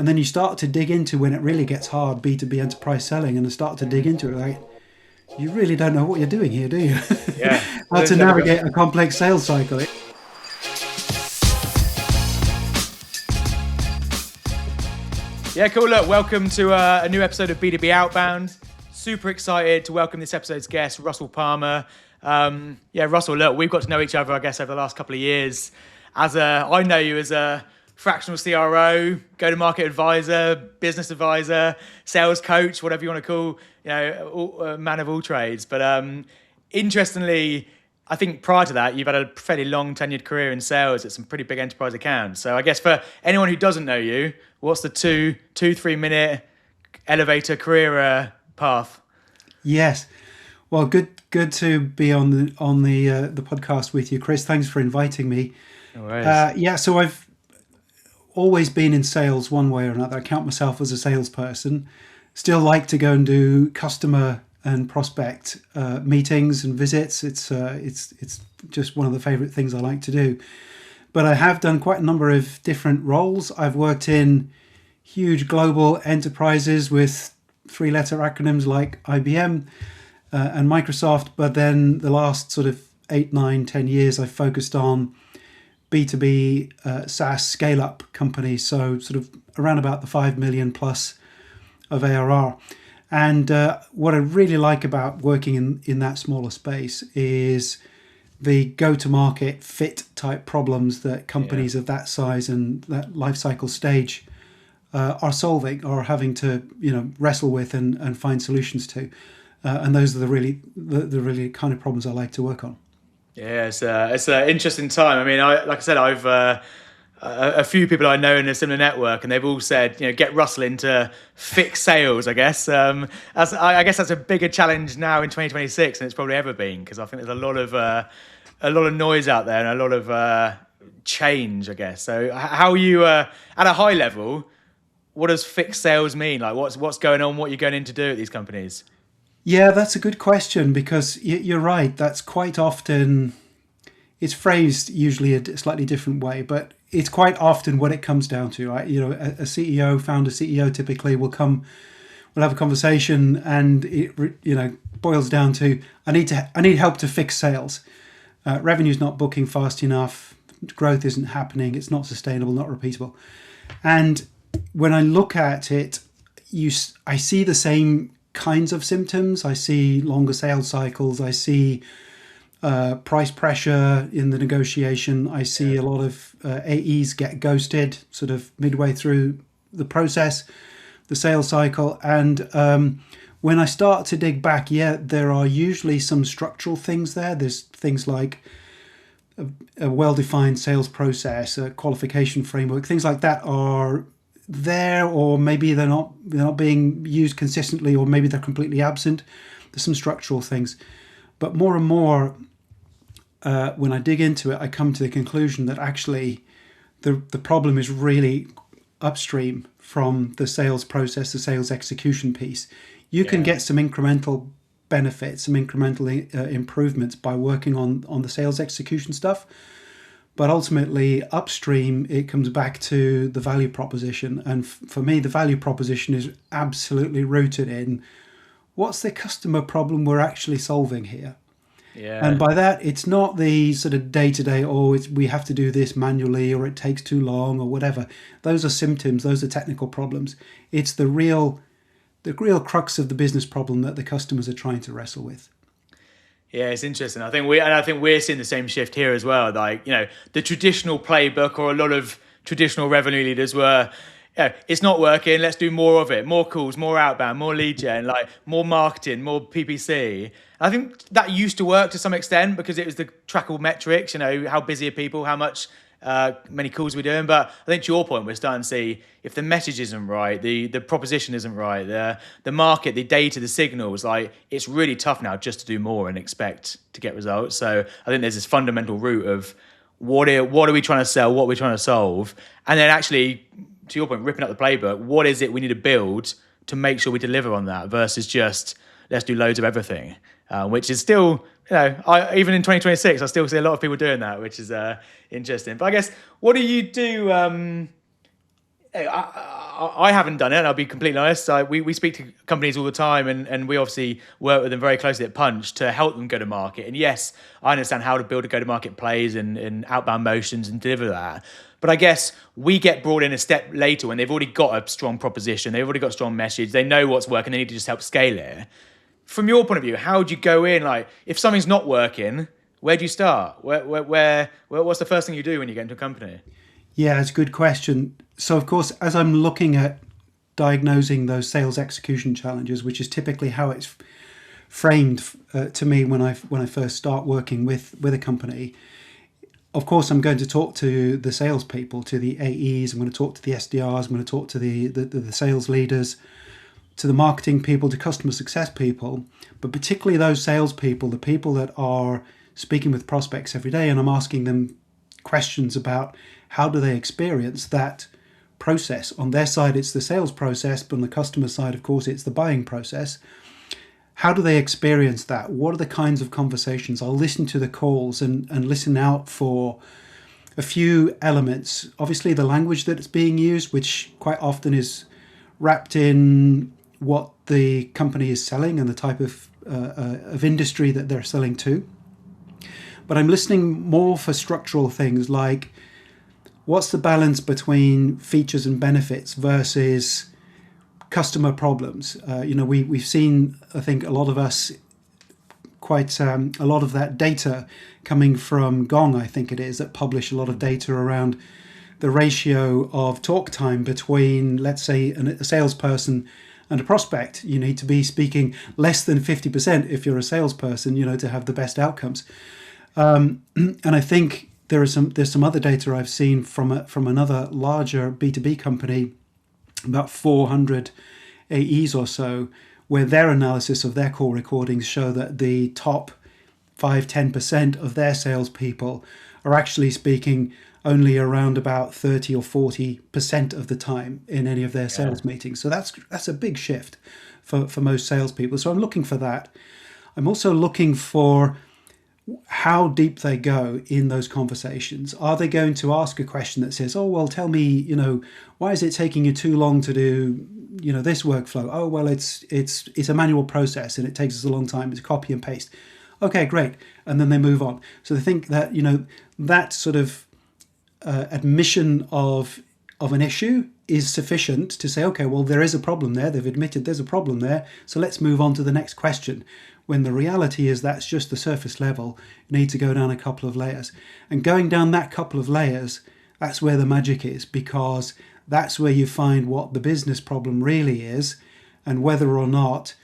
And then you start to dig into when it really gets hard, B2B enterprise selling, and start to dig into it, like, you really don't know what you're doing here, do you? Yeah. How to navigate a complex sales cycle. Yeah, cool. Look, welcome to a new episode of B2B Outbound. Super excited to welcome this episode's guest, Russell Palmer. Russell, look, we've got to know each other, I guess, over the last couple of years. I know you as a fractional CRO, go-to-market advisor, business advisor, sales coach, whatever you want to call, man of all trades. But interestingly, I think prior to that, you've had a fairly long tenured career in sales at some pretty big enterprise accounts. So I guess for anyone who doesn't know you, what's the 3 minute elevator career path? Yes. Well, good to be on the podcast with you, Chris. Thanks for inviting me. No worries. So I've always been in sales one way or another. I count myself as a salesperson. Still like to go and do customer and prospect meetings and visits. It's just one of the favorite things I like to do. But I have done quite a number of different roles. I've worked in huge global enterprises with 3-letter acronyms like IBM and Microsoft. But then the last sort of 8, 9, 10 years, I've focused on B2B SaaS scale-up companies. So sort of around about the 5 million plus of ARR. And what I really like about working in that smaller space is the go-to-market fit type problems that companies of that size and that life cycle stage are solving or having to wrestle with and find solutions to. And those are the really kind of problems I like to work on. Yeah, it's an interesting time. I mean, I've a few people I know in a similar network, and they've all said, get Russell into fixed sales. I guess I guess that's a bigger challenge now in 2026 than it's probably ever been, because I think there's a lot of noise out there and a lot of change, I guess. So how are you at a high level? What does fixed sales mean? Like, what's going on? What are you going in to do at these companies? Yeah, that's a good question, because you're right. That's quite often, it's phrased usually a slightly different way, but it's quite often what it comes down to, right? A CEO, founder CEO typically will have a conversation, and it boils down to, I need help to fix sales. Revenue's not booking fast enough. Growth isn't happening. It's not sustainable, not repeatable. And when I look at it, I see the same kinds of symptoms. I see longer sales cycles. I see price pressure in the negotiation. I see a lot of AEs get ghosted sort of midway through the process, the sales cycle. And when I start to dig back, there are usually some structural things there. There's things like a well-defined sales process, a qualification framework, things like that are there, or maybe they're not being used consistently, or maybe they're completely absent. There's some structural things, but more and more when I dig into it, I come to the conclusion that actually the problem is really upstream from the sales process, the sales execution piece. You can get some incremental benefits, some incremental improvements by working on the sales execution stuff. But ultimately, upstream, it comes back to the value proposition. And for me, the value proposition is absolutely rooted in what's the customer problem we're actually solving here. Yeah. And by that, it's not the sort of day-to-day, we have to do this manually, or it takes too long, or whatever. Those are symptoms. Those are technical problems. It's the real crux of the business problem that the customers are trying to wrestle with. Yeah, it's interesting. I think we're seeing the same shift here as well. Like, the traditional playbook, or a lot of traditional revenue leaders were, it's not working. Let's do more of it. More calls, more outbound, more lead gen, like more marketing, more PPC. I think that used to work to some extent because it was the trackable metrics. How busy are people? How much many calls we're doing. But I think to your point, we're starting to see if the message isn't right, the proposition isn't right, the market, the data, the signals, like it's really tough now just to do more and expect to get results. So I think there's this fundamental root of what are we trying to sell, what are we trying to solve, and then actually, to your point, ripping up the playbook, what is it we need to build to make sure we deliver on that versus just let's do loads of everything, which is still, even in 2026, I still see a lot of people doing that, which is interesting. But I guess, what do you do I haven't done it, and I'll be completely honest. We speak to companies all the time, and we obviously work with them very closely at Punch to help them go to market. And yes, I understand how to build a go-to-market plays and outbound motions and deliver that. But I guess we get brought in a step later when they've already got a strong proposition, they've already got a strong message, they know what's working, they need to just help scale it. From your point of view, how do you go in? Like, if something's not working, where do you start? What's the first thing you do when you get into a company? Yeah, it's a good question. So, of course, as I'm looking at diagnosing those sales execution challenges, which is typically how it's framed to me when I first start working with a company, of course, I'm going to talk to the salespeople, to the AEs. I'm going to talk to the SDRs. I'm going to talk to the sales leaders, to the marketing people, to customer success people, but particularly those salespeople, the people that are speaking with prospects every day, and I'm asking them questions about how do they experience that process. On their side, it's the sales process, but on the customer side, of course, it's the buying process. How do they experience that? What are the kinds of conversations? I'll listen to the calls and listen out for a few elements. Obviously, the language that's being used, which quite often is wrapped in what the company is selling and the type of industry that they're selling to. But I'm listening more for structural things like, what's the balance between features and benefits versus customer problems? We've seen, I think, a lot of us, quite a lot of that data coming from Gong, I think it is, that publish a lot of data around the ratio of talk time between, let's say, a salesperson and a prospect. You need to be speaking less than 50% if you're a salesperson, to have the best outcomes. And I think there's some other data I've seen from another larger B2B company, about 400 AEs or so, where their analysis of their call recordings show that the top 5-10% of their salespeople are actually speaking only around about 30 or 40% of the time in any of their sales meetings. So that's a big shift for most salespeople. So I'm looking for that. I'm also looking for how deep they go in those conversations. Are they going to ask a question that says, oh, well, tell me, why is it taking you too long to do, this workflow? Oh, well, it's a manual process and it takes us a long time. It's copy and paste. Okay, great. And then they move on. So they think that, that sort of admission of an issue is sufficient to say, okay, well, there is a problem there. They've admitted there's a problem there. So let's move on to the next question. When the reality is that's just the surface level. You need to go down a couple of layers. And going down that couple of layers, that's where the magic is, because that's where you find what the business problem really is and whether or not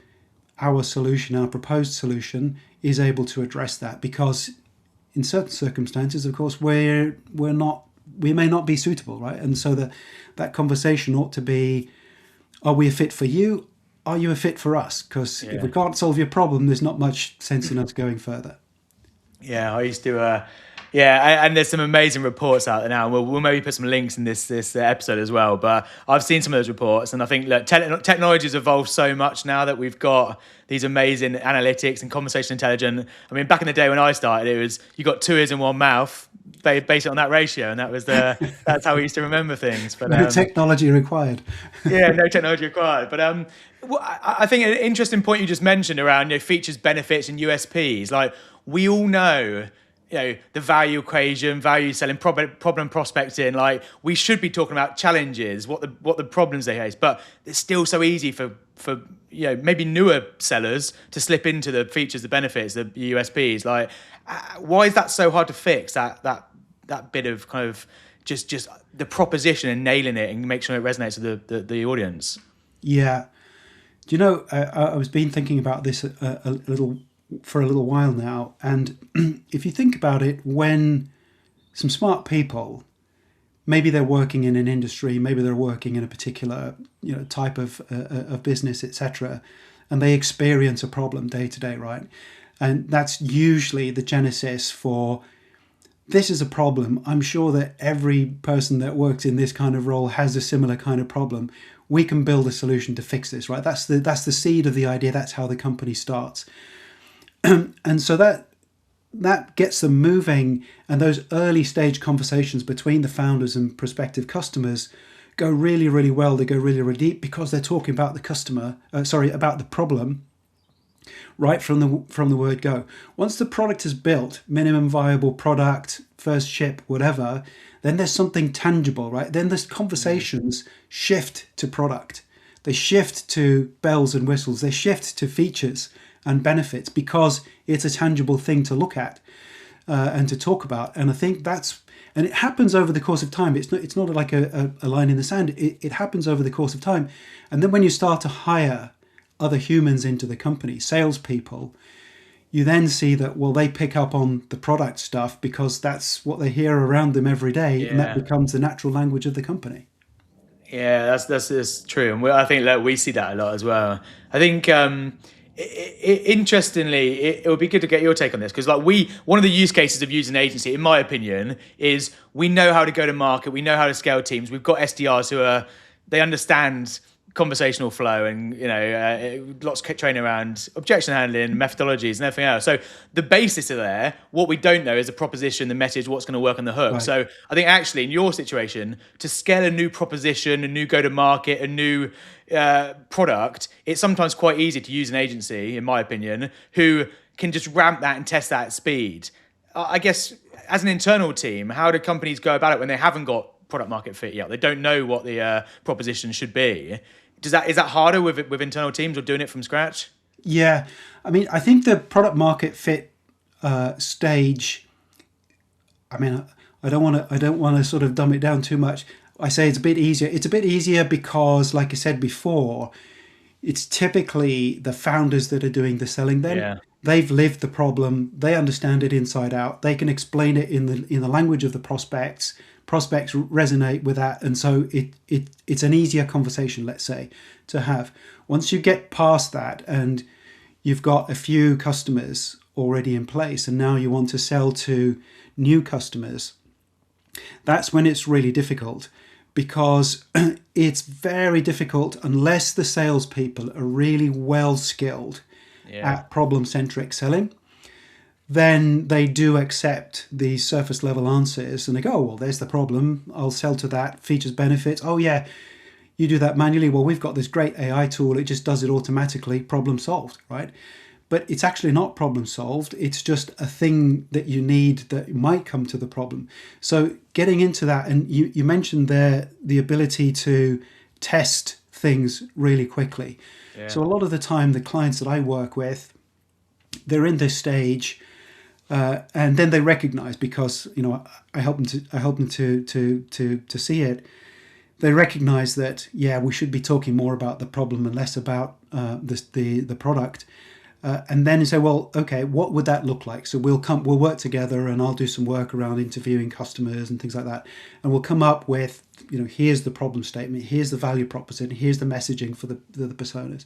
our solution, our proposed solution, is able to address that. Because in certain circumstances, of course, we may not be suitable, right? And so that conversation ought to be, are we a fit for you? Are you a fit for us? Because if we can't solve your problem, there's not much sense in us going further. Yeah, I used to, and there's some amazing reports out there now. We'll maybe put some links in this episode as well. But I've seen some of those reports, and I think technology has evolved so much now that we've got these amazing analytics and conversation intelligence. I mean, back in the day when I started, it was you got two ears and one mouth. Base it on that ratio, and that's how we used to remember things. But no technology required. Yeah, no technology required. But I think an interesting point you just mentioned around features, benefits, and USPs. Like, we all know, the value equation, value selling, problem prospecting. Like, we should be talking about challenges, what the problems they face. But it's still so easy for maybe newer sellers to slip into the features, the benefits, the USPs. Like, why is that so hard to fix? That bit of kind of just the proposition and nailing it and make sure it resonates with the audience. Yeah. Do you know, I was been thinking about this a little while now, and if you think about it, when some smart people, maybe they're working in an industry, maybe they're working in a particular type of business, etc., and they experience a problem day to day, right? And that's usually the genesis for, this is a problem. I'm sure that every person that works in this kind of role has a similar kind of problem. We can build a solution to fix this, right? That's the seed of the idea. That's how the company starts. And so that gets them moving, and those early stage conversations between the founders and prospective customers go really, really well. They go really, really deep because they're talking about the customer, about the problem, right from the word go. Once the product is built, minimum viable product, first ship, whatever, then there's something tangible, right? Then the conversations shift to product. They shift to bells and whistles. They shift to features and benefits because it's a tangible thing to look at and to talk about. And I think and it happens over the course of time. It's not like a line in the sand. It happens over the course of time. And then when you start to hire other humans into the company, salespeople, you then see that, well, they pick up on the product stuff because that's what they hear around them every day, and that becomes the natural language of the company. Yeah, that's true, and I think that we see that a lot as well. I think interestingly, it would be good to get your take on this, because one of the use cases of using an agency, in my opinion, is we know how to go to market, we know how to scale teams. We've got SDRs they understand conversational flow, and lots of training around objection handling, methodologies, and everything else. So the basis are there. What we don't know is the proposition, the message, what's going to work on the hook. Right. So I think actually in your situation, to scale a new proposition, a new go-to-market, a new product, it's sometimes quite easy to use an agency, in my opinion, who can just ramp that and test that at speed. I guess as an internal team, how do companies go about it when they haven't got product market fit yet? They don't know what the proposition should be. Is that harder with internal teams, or doing it from scratch? Yeah, I mean, I think the product market fit stage. I mean, I don't want to sort of dumb it down too much. I say it's a bit easier. It's a bit easier because, like I said before, it's typically the founders that are doing the selling. Then they've lived the problem. They understand it inside out. They can explain it in the language of the prospects. Prospects resonate with that, and so it's an easier conversation, let's say, to have. Once you get past that and you've got a few customers already in place, and now you want to sell to new customers, that's when it's really difficult, because it's very difficult unless the salespeople are really well skilled at problem-centric selling. Then they do accept the surface level answers and they go, oh, well, there's the problem. I'll sell to that. Features, benefits. Oh, yeah, you do that manually. Well, we've got this great AI tool. It just does it automatically. Problem solved, right? But it's actually not problem solved. It's just a thing that you need that might come to the problem. So getting into that, and you mentioned there the ability to test things really quickly. Yeah. So a lot of the time, the clients that I work with, they're in this stage. And then they recognize, because I help them to see it. They recognize that we should be talking more about the problem and less about the product. And then you say, well, okay, what would that look like? So we'll work together, and I'll do some work around interviewing customers and things like that, and we'll come up with here's the problem statement, here's the value proposition, here's the messaging for the personas.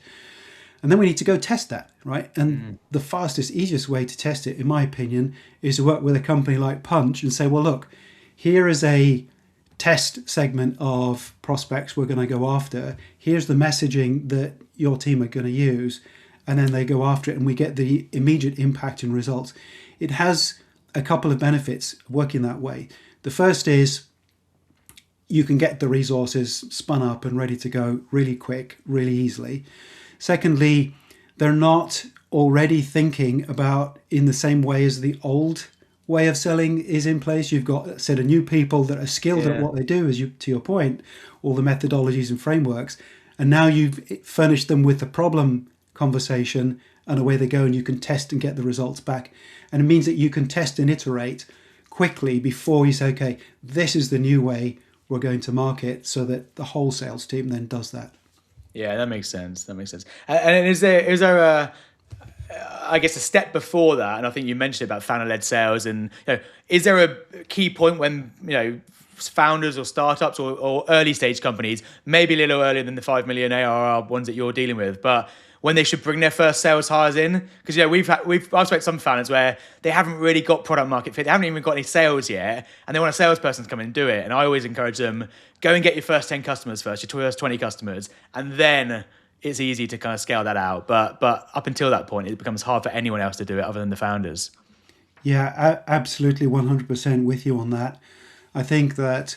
And then we need to go test that, right? And the fastest, easiest way to test it, in my opinion, is to work with a company like Punch and say, well, look, here is a test segment of prospects we're going to go after. Here's the messaging that your team are going to use. And then they go after it, and we get the immediate impact and results. It has a couple of benefits working that way. The first is you can get the resources spun up and ready to go really quick, really easily. Secondly, they're not already thinking about in the same way as the old way of selling is in place. You've got a set of new people that are skilled at what they do, to your point, all the methodologies and frameworks. And now you've furnished them with the problem conversation, and away they go, and you can test and get the results back. And it means that you can test and iterate quickly before you say, okay, this is the new way we're going to market, so that the whole sales team then does that. Yeah, that makes sense. And is there a, I guess, a step before that? And I think you mentioned about founder-led sales. And is there a key point when founders or startups or early stage companies, maybe a little earlier than the 5 million ARR ones that you're dealing with, but when they should bring their first sales hires in? Because I've spoken to some founders where they haven't really got product market fit, they haven't even got any sales yet, and they want a salesperson to come in and do it. And I always encourage them, go and get your first 10 customers first, your first 20 customers, and then it's easy to kind of scale that out. But up until that point, it becomes hard for anyone else to do it other than the founders. Yeah, absolutely, 100% with you on that. I think that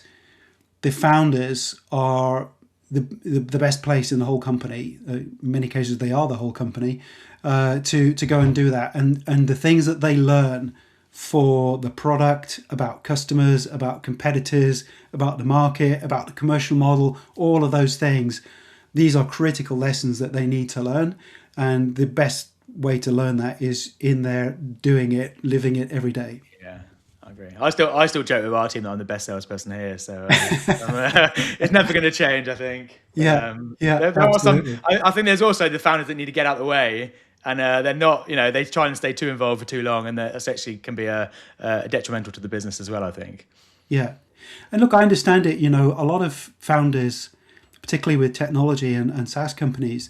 the founders are the best place in the whole company. In many cases, they are the whole company to go and do that. And the things that they learn for the product, about customers, about competitors, about the market, about the commercial model, all of those things, these are critical lessons that they need to learn. And the best way to learn that is in there, doing it, living it every day. Yeah, I agree. I still joke with our team that I'm the best salesperson here, so it's never going to change, I think. But, Yeah, yeah, there are some. absolutely. I think there's also the founders that need to get out of the way, and they're not. They try and stay too involved for too long, and that actually can be a detrimental to the business as well, I think. Yeah. And look, I understand it. A lot of founders, particularly with technology and SaaS companies,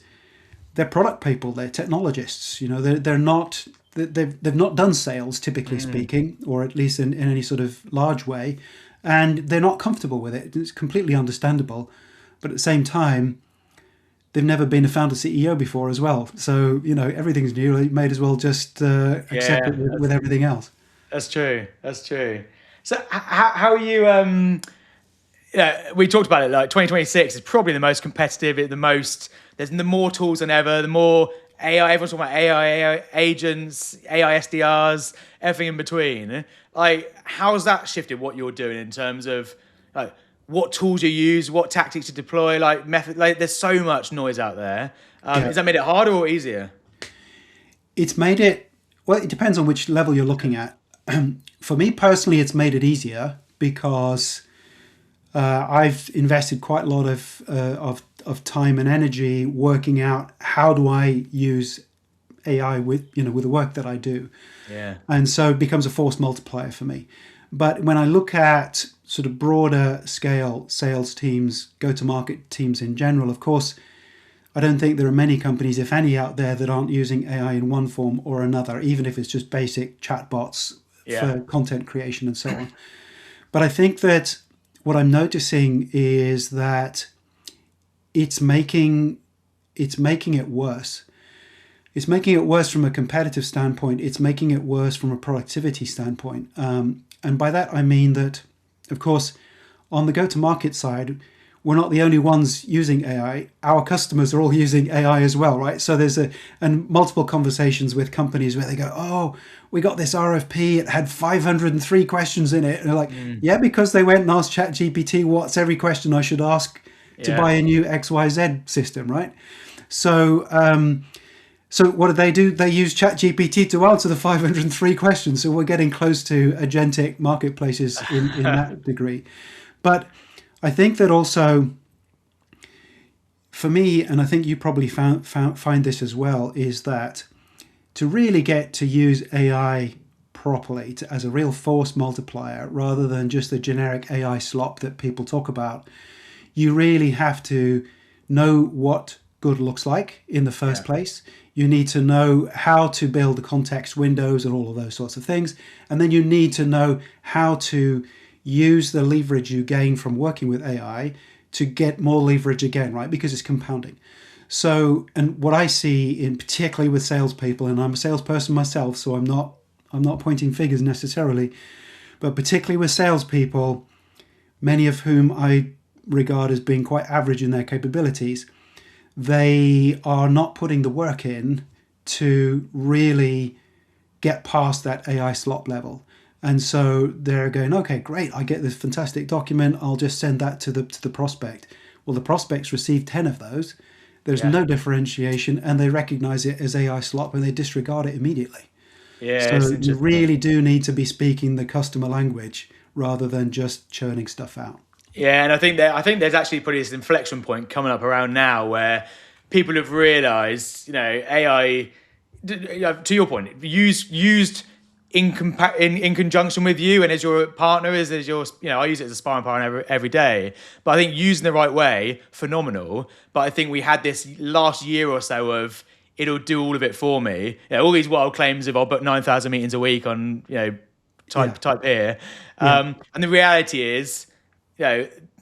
they're product people, they're technologists. They're not, they've not done sales, typically speaking, or at least in any sort of large way, and they're not comfortable with it. It's completely understandable. But at the same time, they've never been a founder CEO before as well. So, everything's new. You may as well just accept it with everything else. That's true. That's true. So how are you? We talked about it. Like 2026 is probably the most competitive. There's the more tools than ever. The more AI. Everyone's talking about AI agents, AI SDRs, everything in between. Like, how's that shifted what you're doing in terms of like what tools you use, what tactics you deploy, like method? Like, there's so much noise out there. Has that made it harder or easier? It's made it, well, it depends on which level you're looking at. For me personally, it's made it easier because I've invested quite a lot of time and energy working out how do I use AI with the work that I do. Yeah. And so it becomes a force multiplier for me. But when I look at sort of broader scale sales teams, go-to-market teams in general, of course, I don't think there are many companies, if any, out there that aren't using AI in one form or another, even if it's just basic chatbots for content creation and so on. But I think that what I'm noticing is that it's making it worse. It's making it worse from a competitive standpoint. It's making it worse from a productivity standpoint. And by that, I mean that, of course, on the go-to-market side, we're not the only ones using AI. Our customers are all using AI as well, right? So there's multiple conversations with companies where they go, oh, we got this RFP. It had 503 questions in it. And they're like, yeah, because they went and asked ChatGPT, what's every question I should ask to buy a new XYZ system, right? So what do? They use ChatGPT to answer the 503 questions. So we're getting close to agentic marketplaces in that degree. But I think that also, for me, and I think you probably find this as well, is that to really get to use AI properly as a real force multiplier, rather than just the generic AI slop that people talk about, you really have to know what good looks like in the first place. You need to know how to build the context windows and all of those sorts of things. And then you need to know how to use the leverage you gain from working with AI to get more leverage again, right? Because it's compounding. So, and what I see in particularly with salespeople, and I'm a salesperson myself, so I'm not pointing figures necessarily, but particularly with salespeople, many of whom I regard as being quite average in their capabilities, they are not putting the work in to really get past that AI slop level. And so they're going, okay, great, I get this fantastic document, I'll just send that to the prospect. Well, the prospects received 10 of those. There's no differentiation, and they recognize it as AI slop and they disregard it immediately. Yeah. So you really do need to be speaking the customer language rather than just churning stuff out. Yeah, and I think there's actually probably this inflection point coming up around now where people have realised, AI, to your point, used in conjunction with you and as your partner, as your, I use it as a sparring partner every day. But I think using the right way, phenomenal. But I think we had this last year or so of it'll do all of it for me. All these wild claims of I'll book 9,000 meetings a week on type here, and the reality is,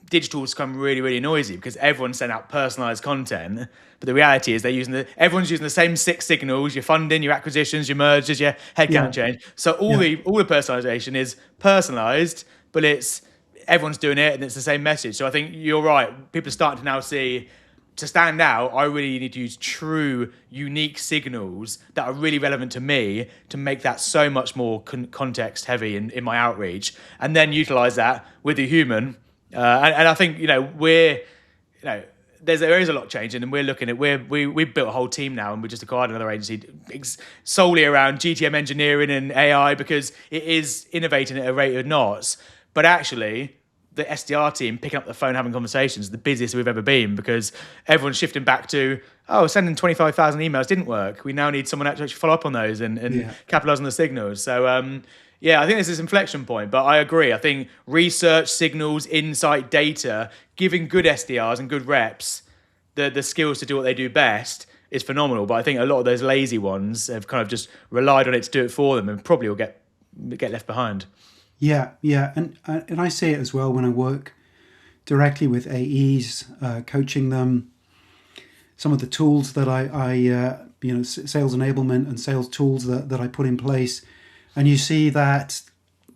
digital's become really, really noisy because everyone's sending out personalized content. But the reality is everyone's using the same 6 signals: your funding, your acquisitions, your mergers, your headcount change. So all the personalization is personalized, but it's everyone's doing it and it's the same message. So I think you're right. People are starting to now see, to stand out, I really need to use true, unique signals that are really relevant to me to make that so much more context heavy in my outreach, and then utilize that with a human. And I think, there is a lot changing, and we're looking at we've built a whole team now, and we just acquired another agency solely around GTM engineering and AI, because it is innovating at a rate of knots. But actually, the SDR team picking up the phone, having conversations, the busiest we've ever been, because everyone's shifting back to, sending 25,000 emails didn't work. We now need someone to actually follow up on those and capitalize on the signals. So, I think there's this inflection point, but I agree. I think research, signals, insight, data, giving good SDRs and good reps the skills to do what they do best is phenomenal. But I think a lot of those lazy ones have kind of just relied on it to do it for them, and probably will get left behind. Yeah, and I see it as well when I work directly with AEs, coaching them. Some of the tools that I sales enablement and sales tools that I put in place, and you see that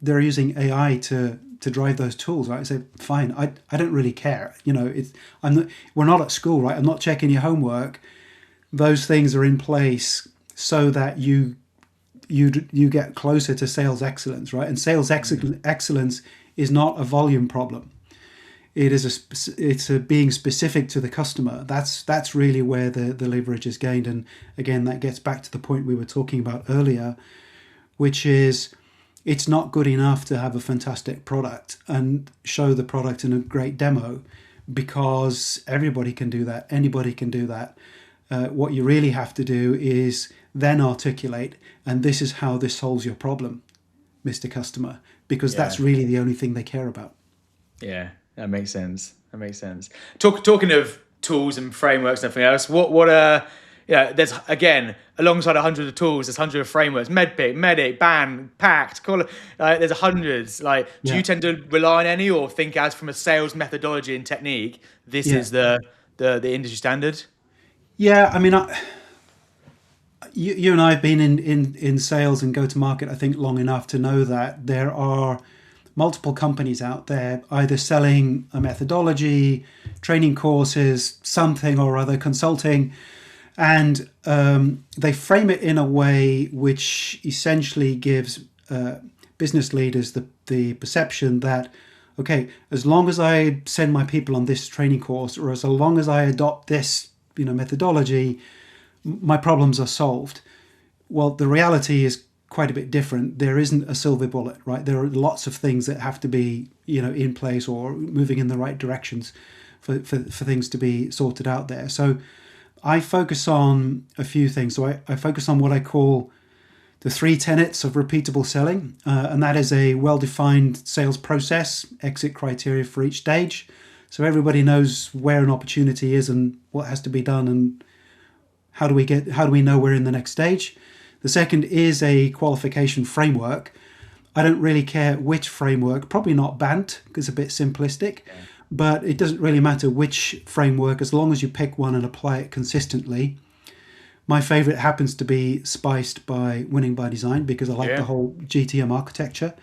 they're using AI to drive those tools. Right? I say, fine, I don't really care. We're not at school, right? I'm not checking your homework. Those things are in place so that you get closer to sales excellence, right? And sales excellence is not a volume problem. It is it's being specific to the customer. That's really where the leverage is gained. And again, that gets back to the point we were talking about earlier, which is it's not good enough to have a fantastic product and show the product in a great demo, because everybody can do that. Anybody can do that. What you really have to do is then articulate, and this is how this solves your problem, Mr. Customer, because that's really the only thing they care about. Yeah, that makes sense. Talking of tools and frameworks and everything else, there's, again, alongside 100 of tools, there's 100 of frameworks, Medpic, Medic, BAN, Pact, there's hundreds. Do you tend to rely on any, or think as from a sales methodology and technique, this is the industry standard? Yeah, I mean, you and I have been in sales and go-to-market, I think, long enough to know that there are multiple companies out there either selling a methodology, training courses, something or other, consulting, and they frame it in a way which essentially gives business leaders the perception that, okay, as long as I send my people on this training course, or as long as I adopt this methodology, my problems are solved. Well, the reality is quite a bit different. There isn't a silver bullet, right? There are lots of things that have to be, in place or moving in the right directions for things to be sorted out there. So I focus on a few things. So I focus on what I call the 3 tenets of repeatable selling, and that is a well-defined sales process, exit criteria for each stage. So everybody knows where an opportunity is and what has to be done, and how do we know we're in the next stage. The second is a qualification framework. I don't really care which framework, probably not BANT, because it's a bit simplistic, but it doesn't really matter which framework, as long as you pick one and apply it consistently. My favorite happens to be spiced by Winning by Design, because I like the whole GTM architecture.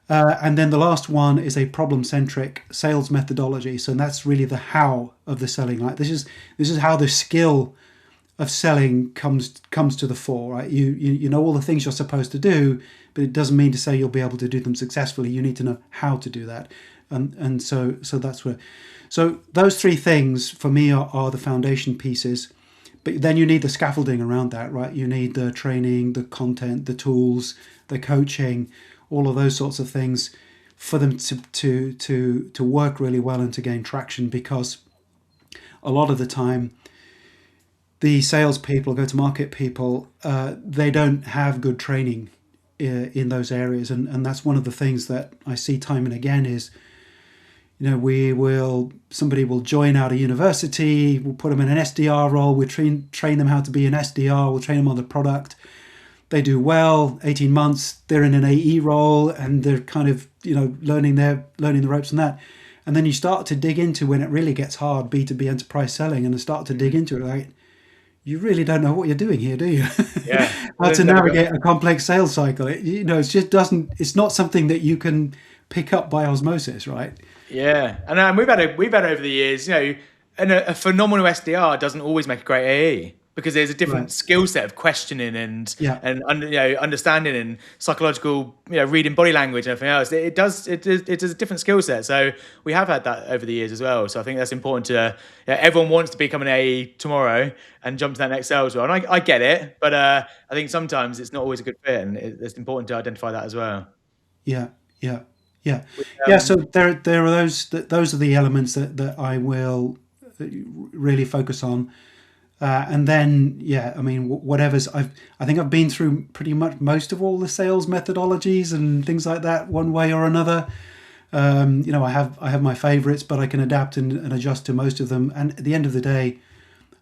And then the last one is a problem-centric sales methodology. So that's really the how of the selling. Like this is how the skill of selling comes to the fore, right? You know all the things you're supposed to do, but it doesn't mean to say you'll be able to do them successfully. You need to know how to do that, and so that's where. So those 3 things for me are the foundation pieces, but then you need the scaffolding around that, right? You need the training, the content, the tools, the coaching, all of those sorts of things for them to work really well and to gain traction, because a lot of the time, the salespeople, go-to-market people, they don't have good training in those areas, and that's one of the things that I see time and again is, somebody will join out of university, we'll put them in an SDR role, we'll train them how to be an SDR, we'll train them on the product. They do well, 18 months, they're in an AE role, and they're kind of, learning the ropes and that. And then you start to dig into when it really gets hard, B2B enterprise selling, and start to dig into it, like, you really don't know what you're doing here, do you? Yeah. How to navigate a complex sales cycle. It just doesn't, it's not something that you can pick up by osmosis, right? Yeah, and we've had over the years, and a phenomenal SDR doesn't always make a great AE because there's a different Right. skill set of questioning and Yeah. understanding and psychological reading body language and everything else. It is a different skill set. So we have had that over the years as well. So I think that's important to everyone wants to become an AE tomorrow and jump to that next sales role. And I get it, but I think sometimes it's not always a good fit, and it's important to identify that as well. Yeah. Yeah. Yeah. We, Yeah. So there are those are the elements that I will really focus on. And then, yeah, I mean, whatever's I think I've been through pretty much most of all the sales methodologies and things like that, one way or another. I have my favorites, but I can adapt and adjust to most of them. And at the end of the day,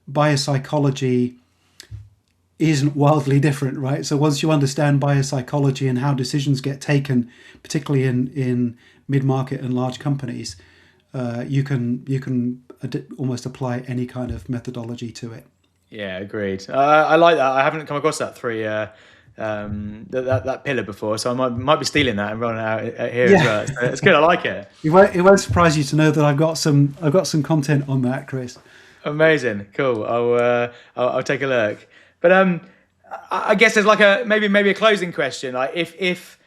buyer psychology isn't wildly different, right? So once you understand buyer psychology and how decisions get taken, particularly in mid-market and large companies, you can almost apply any kind of methodology to it. Yeah, agreed. I like that. I haven't come across that that pillar before, so I might be stealing that and running out here as well. It's good. I like it. It won't surprise you to know that I've got some content on that, Chris. Amazing, cool. I'll take a look. But I guess there's like maybe a closing question. Like if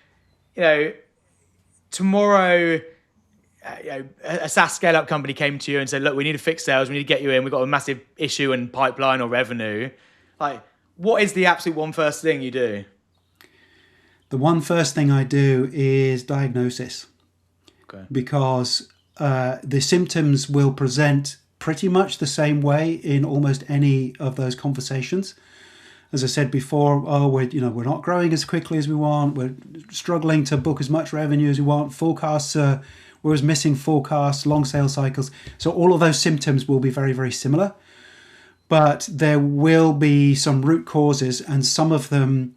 tomorrow, a SaaS scale-up company came to you and said, "Look, we need to fix sales. We need to get you in. We've got a massive issue in pipeline or revenue." Like, what is the absolute one first thing you do? The one first thing I do is diagnosis. Okay. Because the symptoms will present pretty much the same way in almost any of those conversations. As I said before, we're not growing as quickly as we want. We're struggling to book as much revenue as we want. Forecasts we're missing forecasts, long sales cycles. So all of those symptoms will be very, very similar. But there will be some root causes, and some of them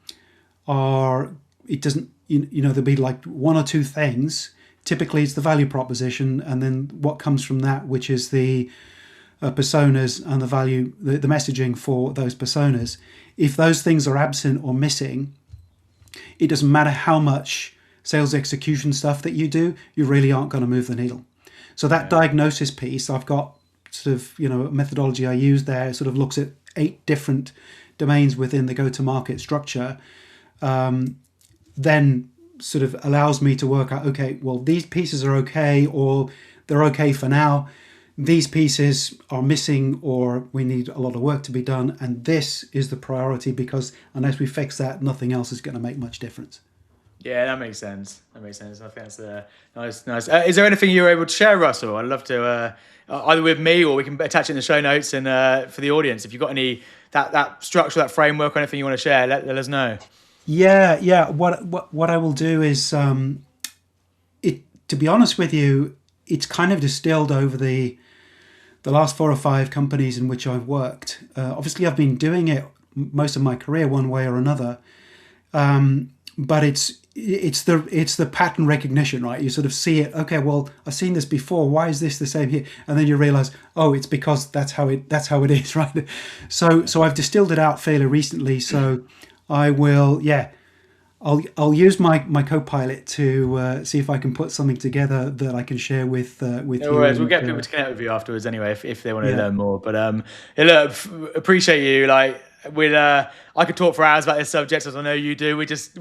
there'll be like one or two things. Typically, it's the value proposition, and then what comes from that, which is the personas and the value, the messaging for those personas. If those things are absent or missing, it doesn't matter how much sales execution stuff that you do, you really aren't going to move the needle. So that diagnosis piece, I've got sort of, a methodology I use there, sort of looks at 8 different domains within the go-to-market structure, then sort of allows me to work out, okay, well, these pieces are okay, or they're okay for now. These pieces are missing, or we need a lot of work to be done. And this is the priority, because unless we fix that, nothing else is going to make much difference. Yeah, that makes sense. I think that's nice. Is there anything you're able to share, Russell? I'd love to, either with me, or we can attach it in the show notes and for the audience. If you've got any that structure, that framework, or anything you want to share, let us know. Yeah. What I will do is, to be honest with you, it's kind of distilled over the last 4 or 5 companies in which I've worked. Obviously, I've been doing it most of my career, one way or another. But it's the pattern recognition, right? You sort of see it. Okay, well, I've seen this before. Why is this the same here? And then you realize, oh, it's because that's how it is, right? So I've distilled it out fairly recently. So I will, I'll use my co-pilot to see if I can put something together that I can share with no you. No worries. We'll get people to connect with you afterwards anyway if they want to learn more. But look, appreciate you. Like, I could talk for hours about this subject, as I know you do. We just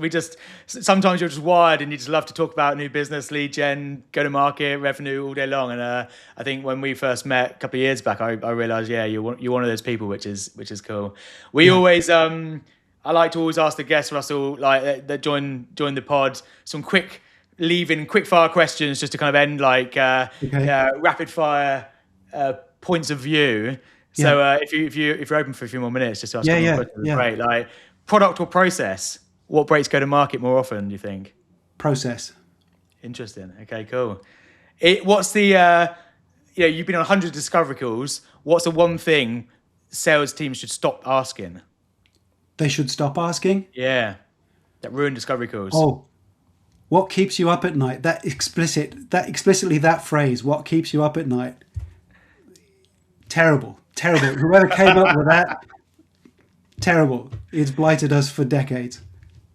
sometimes you're just wired and you just love to talk about new business, lead gen, go to market, revenue all day long. And I think when we first met a couple of years back, I realized, you're one of those people, which is cool. We always I like to always ask the guests, Russell, like that join the pod, some quick fire questions just to kind of end rapid fire points of view. So if you're open for a few more minutes, just to ask more questions, great. Like, product or process, what breaks go to market more often, do you think? Process. Interesting. Okay, cool. What's the you've been on 100 discovery calls. What's the one thing sales teams should stop asking? They should stop asking? Yeah. That ruin discovery calls. Oh, what keeps you up at night? Explicitly that phrase, what keeps you up at night? Terrible. Whoever came up with that, terrible. It's blighted us for decades.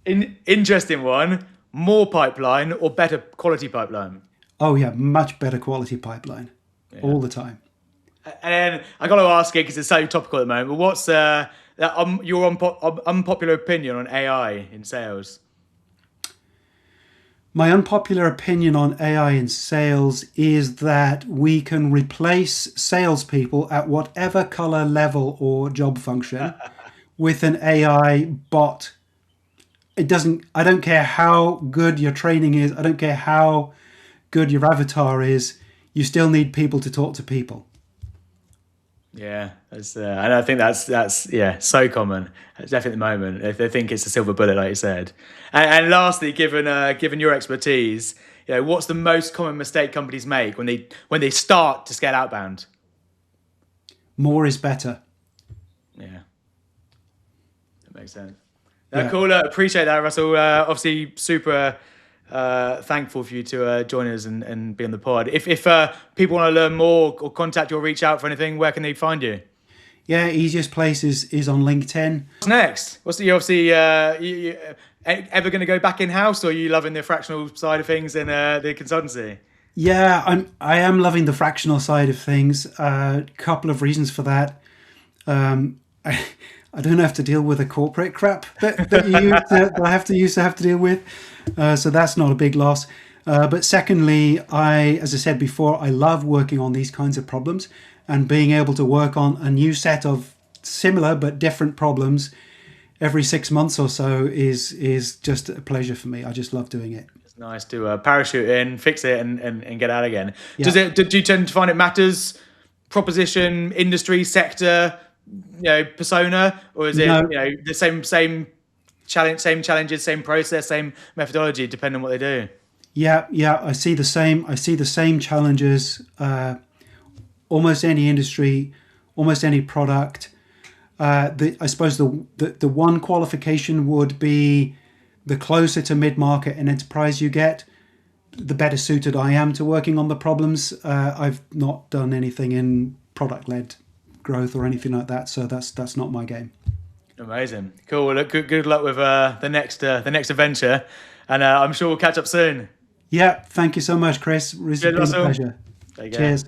Interesting one. more pipeline or better quality pipeline? Oh yeah, much better quality pipeline all the time. And I got to ask it because it's so topical at the moment. But what's your unpopular opinion on AI in sales? My unpopular opinion on AI in sales is that we can replace salespeople at whatever color, level, or job function with an AI bot. It doesn't. I don't care how good your training is. I don't care how good your avatar is. You still need people to talk to people. Yeah, and I think that's so common. It's definitely at the moment. They think it's a silver bullet, like you said. And lastly, given your expertise, what's the most common mistake companies make when they start to scale outbound? More is better. Yeah, that makes sense. Cool. Appreciate that, Russell. Obviously, super thankful for you to join us and be on the pod. If people want to learn more or contact you or reach out for anything, where can they find you? Yeah, easiest place is on LinkedIn. What's next? You ever going to go back in house, or are you loving the fractional side of things and the consultancy? Yeah, I am loving the fractional side of things. Couple of reasons for that. I don't have to deal with the corporate crap that I have to deal with. So that's not a big loss. But secondly, as I said before, I love working on these kinds of problems, and being able to work on a new set of similar but different problems every 6 months or so is just a pleasure for me. I just love doing it. It's nice to parachute in, fix it, and get out again. Yeah. Do you tend to find it matters proposition, industry, sector, persona, or is it the same challenge, same challenges, same process, same methodology, depending on what they do? Yeah, I see the same challenges. Almost any industry, almost any product. I suppose the one qualification would be the closer to mid-market and enterprise you get, the better suited I am to working on the problems. I've not done anything in product-led growth or anything like that, so that's not my game. Amazing, cool. Well, look, good luck with the next adventure, and I'm sure we'll catch up soon. Yeah, thank you so much, Chris. It's been a pleasure. Take care. Cheers.